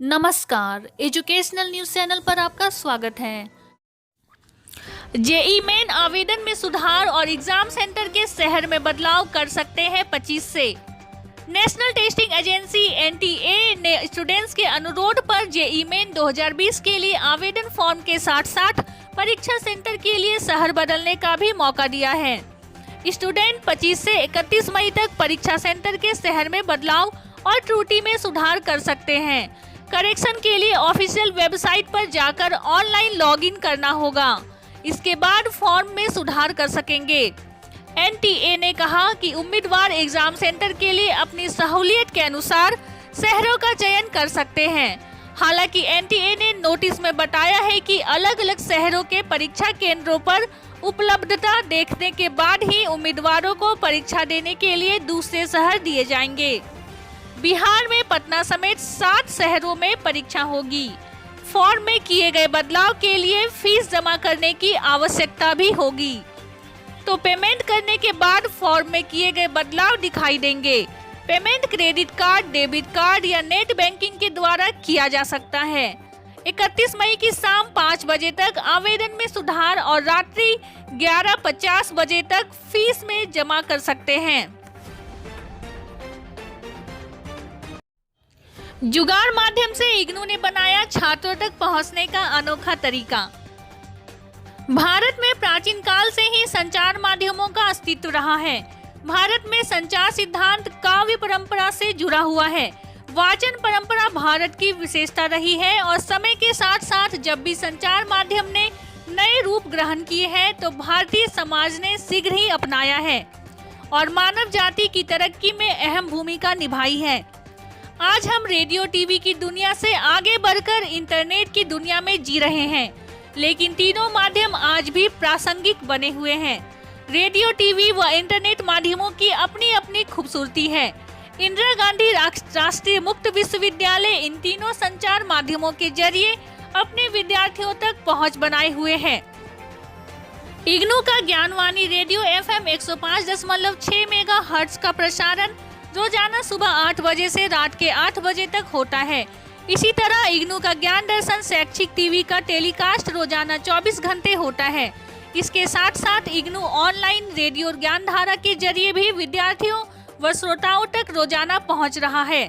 नमस्कार, educational news channel पर आपका स्वागत है। जेईई मेन आवेदन में सुधार और एग्जाम सेंटर के शहर में बदलाव कर सकते हैं 25 से। नेशनल टेस्टिंग एजेंसी एनटीए ने स्टूडेंट्स के अनुरोध पर जेईई मेन 2020 के लिए आवेदन फॉर्म के साथ परीक्षा सेंटर के लिए शहर बदलने का भी मौका दिया है। स्टूडेंट 25 से 31 मई तक परीक्षा सेंटर के शहर में बदलाव और त्रुटि में सुधार कर सकते हैं। करेक्शन के लिए ऑफिशियल वेबसाइट पर जाकर ऑनलाइन लॉगिन करना होगा। इसके बाद फॉर्म में सुधार कर सकेंगे। एनटीए ने कहा कि उम्मीदवार एग्जाम सेंटर के लिए अपनी सहूलियत के अनुसार शहरों का चयन कर सकते हैं। हालांकि एनटीए ने नोटिस में बताया है कि अलग अलग शहरों के परीक्षा केंद्रों पर उपलब्धता देखने के बाद ही उम्मीदवारों को परीक्षा देने के लिए दूसरे शहर दिए जाएंगे। बिहार में पटना समेत 7 शहरों में परीक्षा होगी। फॉर्म में किए गए बदलाव के लिए फीस जमा करने की आवश्यकता भी होगी, तो पेमेंट करने के बाद फॉर्म में किए गए बदलाव दिखाई देंगे। Payment credit card, debit card या नेट बैंकिंग के द्वारा किया जा सकता है। 31 मई की शाम 5 बजे तक आवेदन में सुधार और रात्रि 11:50 बजे तक फीस में जमा कर सकते हैं। जुगाड़ माध्यम से इग्नू ने बनाया छात्रों तक पहुंचने का अनोखा तरीका। भारत में प्राचीन काल से ही संचार माध्यमों का अस्तित्व रहा है। भारत में संचार सिद्धांत काव्य परंपरा से जुड़ा हुआ है। वाचन परंपरा भारत की विशेषता रही है और समय के साथ साथ जब भी संचार माध्यम ने नए रूप ग्रहण किए हैं तो भारतीय समाज ने शीघ्र ही अपनाया है और मानव जाति की तरक्की में अहम भूमिका निभाई है। आज हम रेडियो टीवी की दुनिया से आगे बढ़कर इंटरनेट की दुनिया में जी रहे हैं, लेकिन तीनों माध्यम आज भी प्रासंगिक बने हुए हैं। रेडियो, टीवी व इंटरनेट माध्यमों की अपनी अपनी खूबसूरती है। इंदिरा गांधी राष्ट्रीय मुक्त विश्वविद्यालय इन तीनों संचार माध्यमों के जरिए अपने विद्यार्थियों तक पहुंच बनाए हुए हैं। इग्नू का ज्ञानवाणी रेडियो FM 105.6 मेगाहर्ट्ज का प्रसारण रोजाना सुबह 8 बजे से रात के 8 बजे तक होता है। इसी तरह इग्नू का ज्ञान दर्शन शैक्षिक टीवी का टेलीकास्ट रोजाना 24 घंटे होता है। इसके साथ साथ इग्नू ऑनलाइन रेडियो ज्ञान धारा के जरिए भी विद्यार्थियों व श्रोताओं तक रोजाना पहुंच रहा है।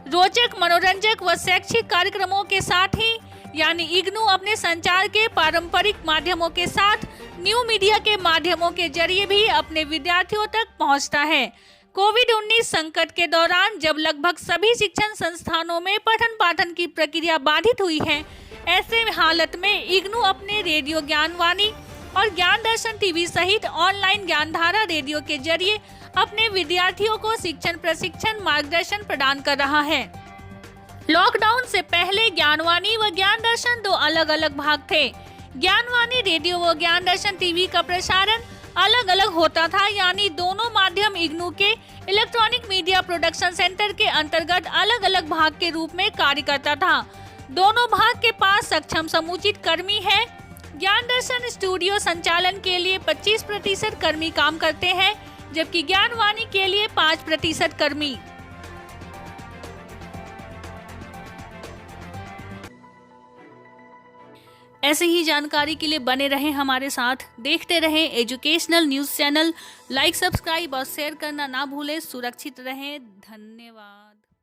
रोचक, मनोरंजक व शैक्षिक कार्यक्रमों के साथ ही यानी इग्नू अपने संचार के पारंपरिक माध्यमों के साथ न्यू मीडिया के माध्यमों के जरिए भी अपने विद्यार्थियों तक पहुँचता है। कोविड-19 संकट के दौरान जब लगभग सभी शिक्षण संस्थानों में पठन पाठन की प्रक्रिया बाधित हुई है, ऐसे हालत में इग्नू अपने रेडियो ज्ञानवाणी और ज्ञान दर्शन टीवी सहित ऑनलाइन ज्ञानधारा रेडियो के जरिए अपने विद्यार्थियों को शिक्षण प्रशिक्षण मार्गदर्शन प्रदान कर रहा है। लॉकडाउन से पहले ज्ञानवाणी व ज्ञान दर्शन 2 अलग अलग भाग थे। ज्ञानवाणी रेडियो व ज्ञान दर्शन टीवी का प्रसारण अलग अलग होता था, यानी दोनों माध्यम इग्नू के इलेक्ट्रॉनिक मीडिया प्रोडक्शन सेंटर के अंतर्गत अलग अलग भाग के रूप में कार्य करता था। दोनों भाग के पास सक्षम समुचित कर्मी है। ज्ञान दर्शन स्टूडियो संचालन के लिए 25% कर्मी काम करते हैं, जबकि ज्ञानवाणी के लिए 5% कर्मी। ऐसे ही जानकारी के लिए बने रहें हमारे साथ, देखते रहें educational news channel. Like, subscribe और शेयर करना ना भूलें। सुरक्षित रहें। धन्यवाद।